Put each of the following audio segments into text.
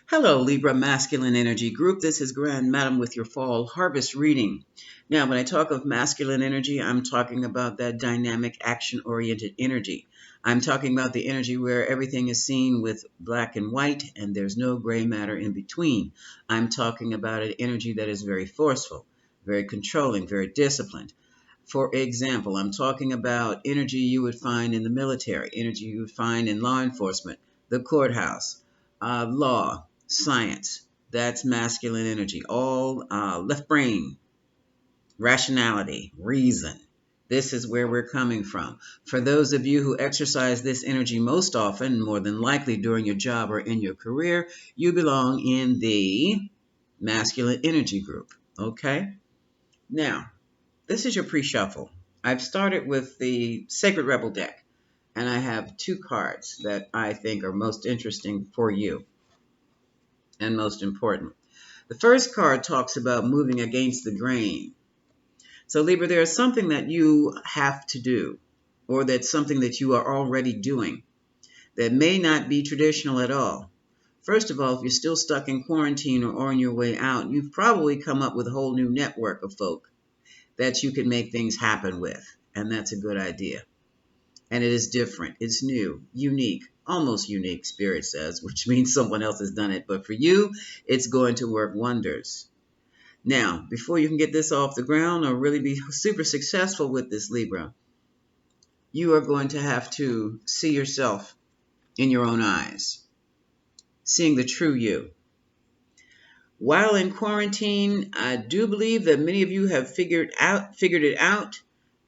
Hello, Libra Masculine Energy Group. This is Grand Madam with your fall harvest reading. Now, when I talk of masculine energy, I'm talking about that dynamic, action-oriented energy. I'm talking about the energy where everything is seen with black and white and there's no gray matter in between. I'm talking about an energy that is very forceful, very controlling, very disciplined. For example, I'm talking about energy you would find in the military, energy you would find in law enforcement, the courthouse, law, science. That's masculine energy. All left brain, rationality, reason. This is where we're coming from. For those of you who exercise this energy most often, more than likely during your job or in your career, you belong in the masculine energy group. Okay? Now, this is your pre-shuffle. I've started with the Sacred Rebel deck, and I have two cards that I think are most interesting for you and most important. The first card talks about moving against the grain. So Libra, there is something that you have to do, or that's something that you are already doing that may not be traditional at all. First of all, if you're still stuck in quarantine or on your way out, you've probably come up with a whole new network of folk that you can make things happen with. And that's a good idea. And it is different. It's new, unique, almost unique, Spirit says, which means someone else has done it. But for you, it's going to work wonders. Now, before you can get this off the ground or really be super successful with this, Libra, you are going to have to see yourself in your own eyes, seeing the true you. While in quarantine, I do believe that many of you have figured it out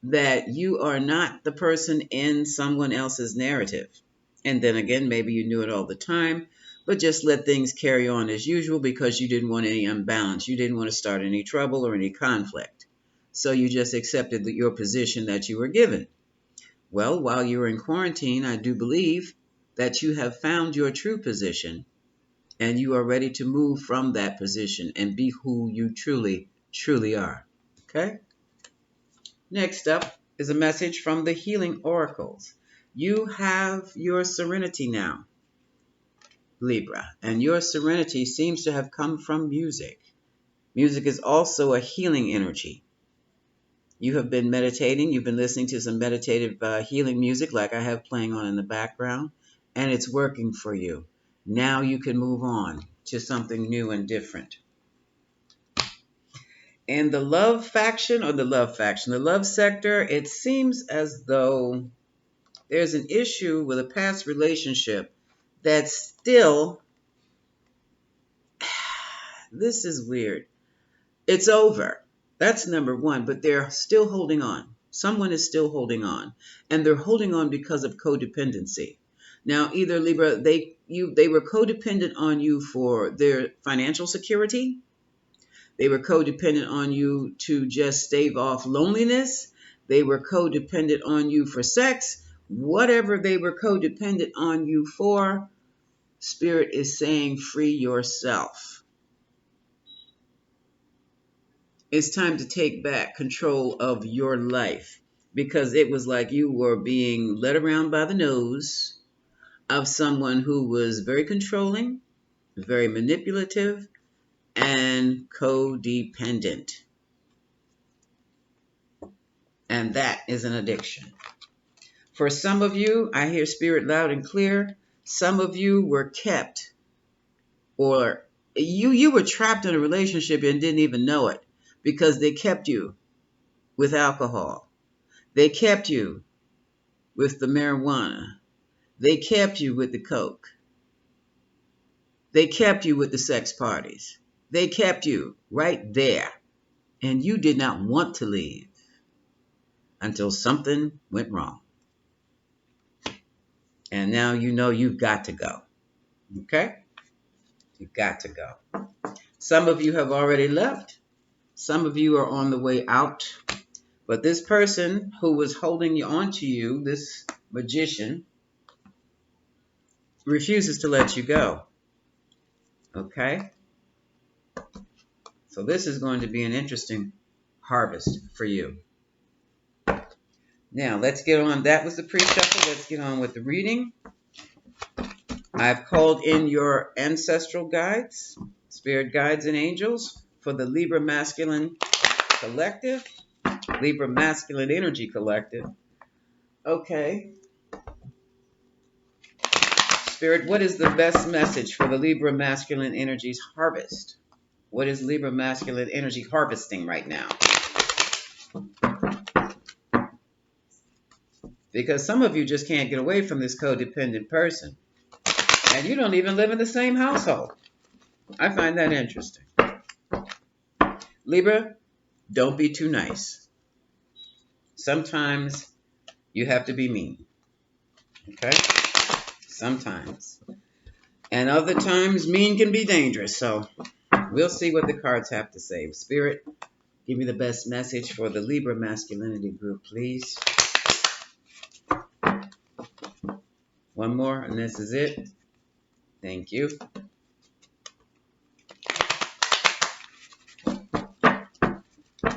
that you are not the person in someone else's narrative. And then again, maybe you knew it all the time, but just let things carry on as usual because you didn't want any unbalance. You didn't want to start any trouble or any conflict. So you just accepted your position that you were given. Well, while you were in quarantine, I do believe that you have found your true position and you are ready to move from that position and be who you truly, truly are. Okay? Next up is a message from the Healing Oracles. You have your serenity now, Libra, and your serenity seems to have come from music. Music is also a healing energy. You have been meditating, you've been listening to some meditative healing music like I have playing on in the background, and it's working for you. Now you can move on to something new and different. In the love the love sector, it seems as though there's an issue with a past relationship that's still, this is weird. It's over. That's number one, but they're still holding on. Someone is still holding on, and they're holding on because of codependency. Now, either Libra, they were codependent on you for their financial security. They were codependent on you to just stave off loneliness. They were codependent on you for sex. Whatever they were codependent on you for, Spirit is saying free yourself. It's time to take back control of your life because it was like you were being led around by the nose of someone who was very controlling, very manipulative, and codependent. And that is an addiction. For some of you, I hear Spirit loud and clear, some of you were kept, or you were trapped in a relationship and didn't even know it because they kept you with alcohol. They kept you with the marijuana. They kept you with the coke. They kept you with the sex parties. They kept you right there. And you did not want to leave until something went wrong. And now you know you've got to go. Okay? You've got to go. Some of you have already left. Some of you are on the way out. But this person who was holding you onto you, this magician, refuses to let you go. Okay? So this is going to be an interesting harvest for you. Now, let's get on. That was the pre-shuffle. Let's get on with the reading. I've called in your ancestral guides, spirit guides and angels for the Libra Masculine Collective, Libra Masculine Energy Collective. Okay. Spirit, what is the best message for the Libra Masculine Energies harvest? What is Libra Masculine Energy harvesting right now? Because some of you just can't get away from this codependent person. And you don't even live in the same household. I find that interesting. Libra, don't be too nice. Sometimes you have to be mean. Okay? Sometimes. And other times, mean can be dangerous. So we'll see what the cards have to say. Spirit, give me the best message for the Libra Masculinity group, please. One more, and this is it. Thank you. All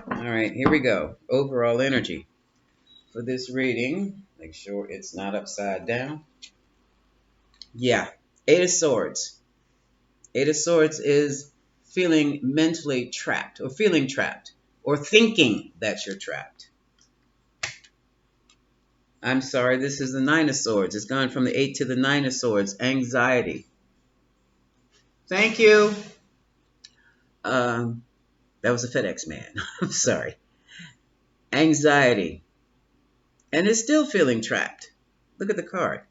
right, here we go. Overall energy for this reading. Make sure it's not upside down. Yeah, Eight of Swords. Eight of Swords is feeling mentally trapped, or feeling trapped, or thinking that you're trapped. I'm sorry, this is the Nine of Swords. It's gone from the Eight to the Nine of Swords. Anxiety. Thank you. That was a FedEx man. I'm sorry. Anxiety. And it's still feeling trapped. Look at the card.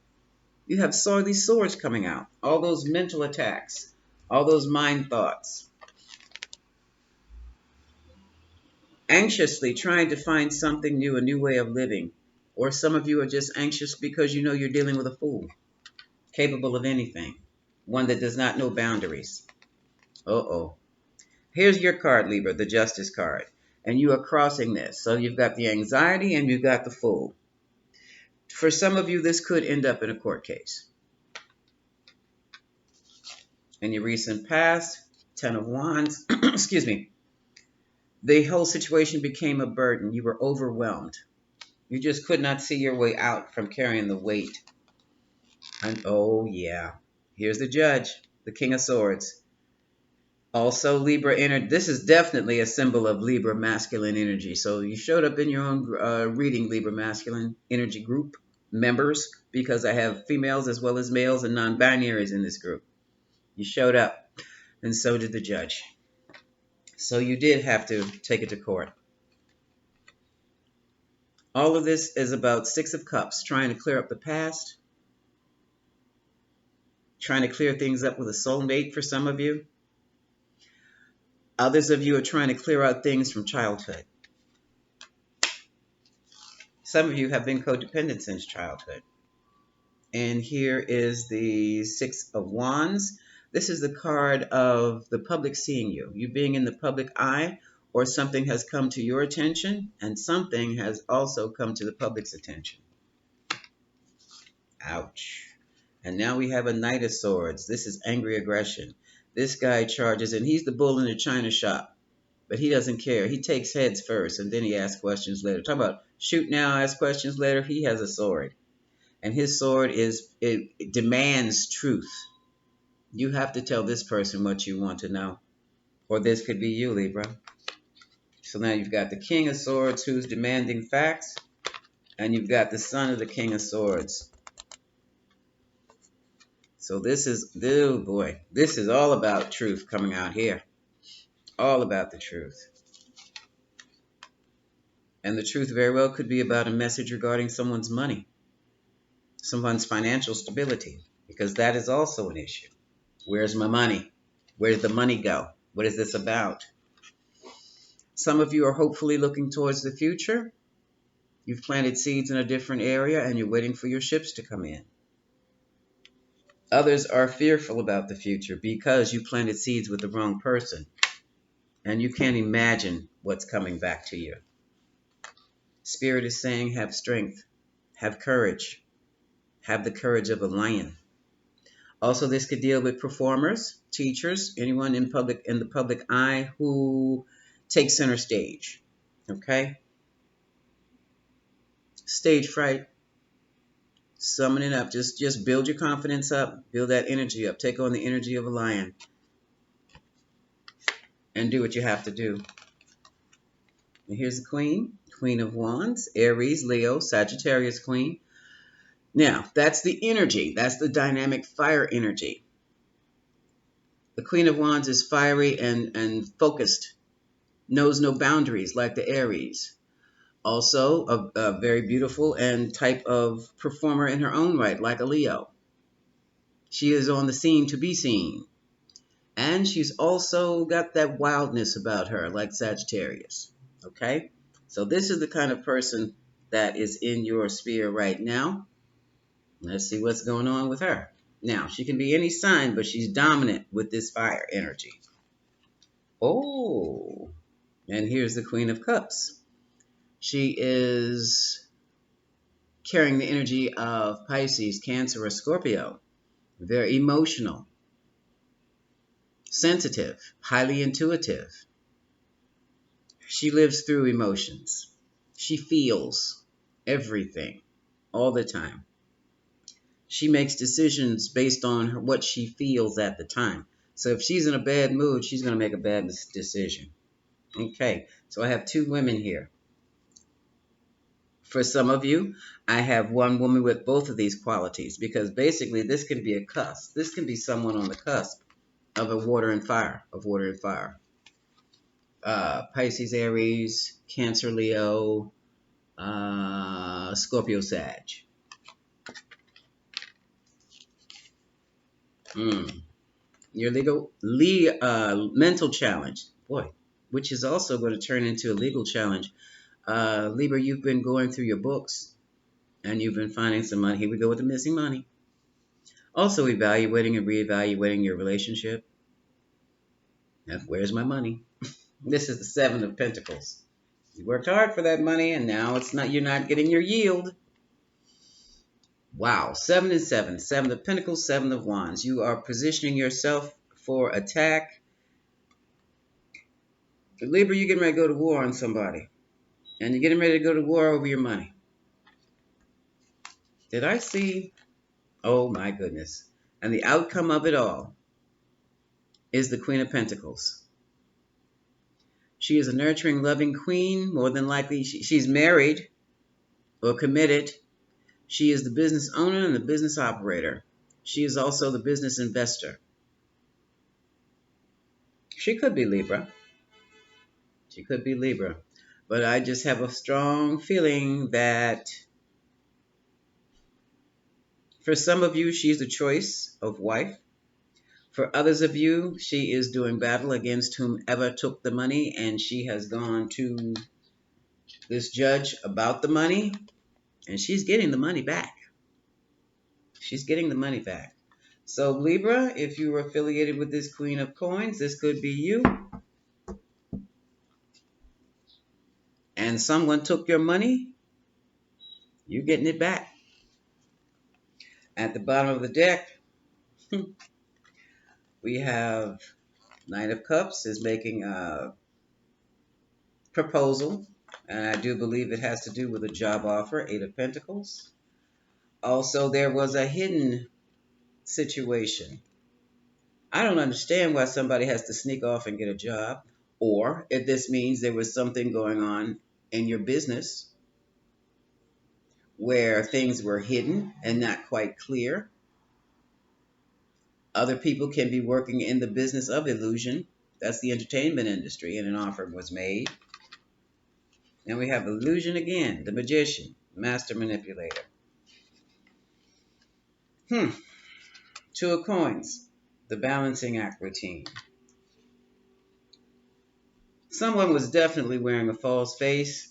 You have these swords coming out. All those mental attacks. All those mind thoughts. Anxiously trying to find something new, a new way of living. Or some of you are just anxious because you know you're dealing with a fool. Capable of anything. One that does not know boundaries. Uh-oh. Here's your card, Libra, the Justice card. And you are crossing this. So you've got the anxiety and you've got the fool. For some of you, this could end up in a court case. In your recent past, Ten of Wands, excuse me, the whole situation became a burden. You were overwhelmed. You just could not see your way out from carrying the weight. And oh yeah, here's the Judge, the King of Swords. Also Libra energy. This is definitely a symbol of Libra masculine energy. So you showed up in your own reading, Libra masculine energy group members, because I have females as well as males and non-binaries in this group. You showed up, and so did the Judge. So you did have to take it to court. All of this is about Six of Cups, trying to clear up the past, trying to clear things up with a soulmate for some of you. Others of you are trying to clear out things from childhood. Some of you have been codependent since childhood. And here is the Six of Wands. This is the card of the public seeing you. You being in the public eye, or something has come to your attention, and something has also come to the public's attention. Ouch. And now we have a Knight of Swords. This is angry aggression. This guy charges, and he's the bull in the china shop. But he doesn't care. He takes heads first, and then he asks questions later. Talk about shoot now, ask questions later. He has a sword. And his sword it demands truth. You have to tell this person what you want to know. Or this could be you, Libra. So now you've got the King of Swords who's demanding facts. And you've got the Son of the King of Swords. So this is, oh boy, this is all about truth coming out here. All about the truth. And the truth very well could be about a message regarding someone's money. Someone's financial stability. Because that is also an issue. Where's my money? Where did the money go? What is this about? Some of you are hopefully looking towards the future. You've planted seeds in a different area and you're waiting for your ships to come in. Others are fearful about the future because you planted seeds with the wrong person. And you can't imagine what's coming back to you. Spirit is saying have strength, have courage, have the courage of a lion. Also, this could deal with performers, teachers, anyone in the public eye who takes center stage. Okay? Stage fright. Summon it up. Just build your confidence up. Build that energy up. Take on the energy of a lion and do what you have to do. And here's the Queen. Queen of Wands. Aries, Leo, Sagittarius Queen. Now, that's the energy. That's the dynamic fire energy. The Queen of Wands is fiery and focused. Knows no boundaries like the Aries. Also, a very beautiful and type of performer in her own right, like a Leo. She is on the scene to be seen. And she's also got that wildness about her, like Sagittarius. Okay? So this is the kind of person that is in your sphere right now. Let's see what's going on with her. Now, she can be any sign, but she's dominant with this fire energy. Oh, and here's the Queen of Cups. She is carrying the energy of Pisces, Cancer, or Scorpio. Very emotional, sensitive, highly intuitive. She lives through emotions. She feels everything all the time. She makes decisions based on what she feels at the time. So if she's in a bad mood, she's going to make a bad decision. Okay, so I have two women here. For some of you, I have one woman with both of these qualities because basically this can be a cusp. This can be someone on the cusp of a water and fire, Pisces, Aries, Cancer, Leo, Scorpio, Sag. Your mental challenge, boy, which is also going to turn into a legal challenge. Libra, you've been going through your books and you've been finding some money. Here we go with the missing money. Also evaluating and reevaluating your relationship. Now, where's my money? This is the Seven of Pentacles. You worked hard for that money and now you're not getting your yield. Wow, 7 and 7. 7 of Pentacles, 7 of Wands. You are positioning yourself for attack. Libra, you're getting ready to go to war on somebody. And you're getting ready to go to war over your money. Did I see? Oh my goodness. And the outcome of it all is the Queen of Pentacles. She is a nurturing, loving queen. More than likely, she's married or committed. She is the business owner and the business operator. She is also the business investor. She could be Libra. She could be Libra. But I just have a strong feeling that for some of you, she's the choice of wife. For others of you, she is doing battle against whomever took the money, and she has gone to this judge about the money, and she's getting the money back. She's getting the money back. So Libra, if you were affiliated with this Queen of Coins, this could be you. And someone took your money, you're getting it back. At the bottom of the deck, we have Knight of Cups is making a proposal, and I do believe it has to do with a job offer. 8 of Pentacles. Also, there was a hidden situation. I don't understand why somebody has to sneak off and get a job, or if this means there was something going on in your business where things were hidden and not quite clear. Other people can be working in the business of illusion. That's the entertainment industry, and an offer was made. And we have illusion again, the magician, master manipulator. 2 of Coins, the balancing act routine. Someone was definitely wearing a false face.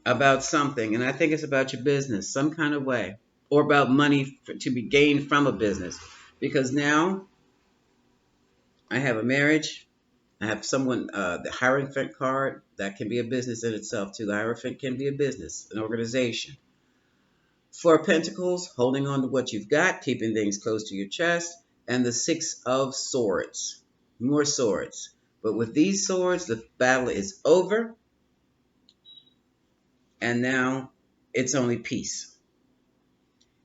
About something, and I think it's about your business, some kind of way, or about money to be gained from a business. Because now I have a marriage, I have someone, the Hierophant card, that can be a business in itself too. The Hierophant can be a business, an organization. 4 of Pentacles, holding on to what you've got, keeping things close to your chest, and the 6 of Swords, more swords. But with these swords, the battle is over. and now it's only peace.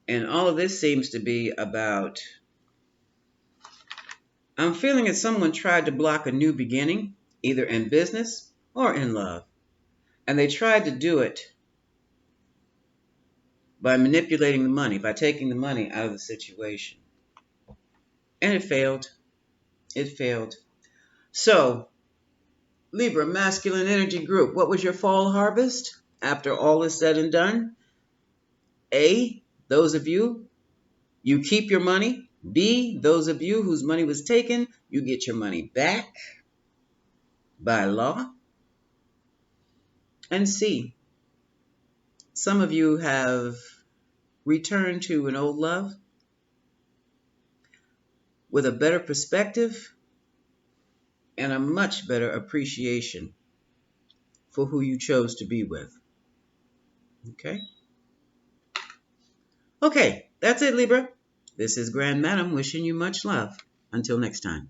And all of this seems to be about, I'm feeling that someone tried to block a new beginning, either in business or in love. And they tried to do it by manipulating the money, by taking the money out of the situation. And it failed. It failed. So, Libra, masculine energy group, what was your fall harvest after all is said and done? A, those of you, you keep your money. B, those of you whose money was taken, you get your money back by law. And C, some of you have returned to an old love with a better perspective and a much better appreciation for who you chose to be with. Okay? Okay, that's it, Libra. This is Grand Madam wishing you much love. Until next time.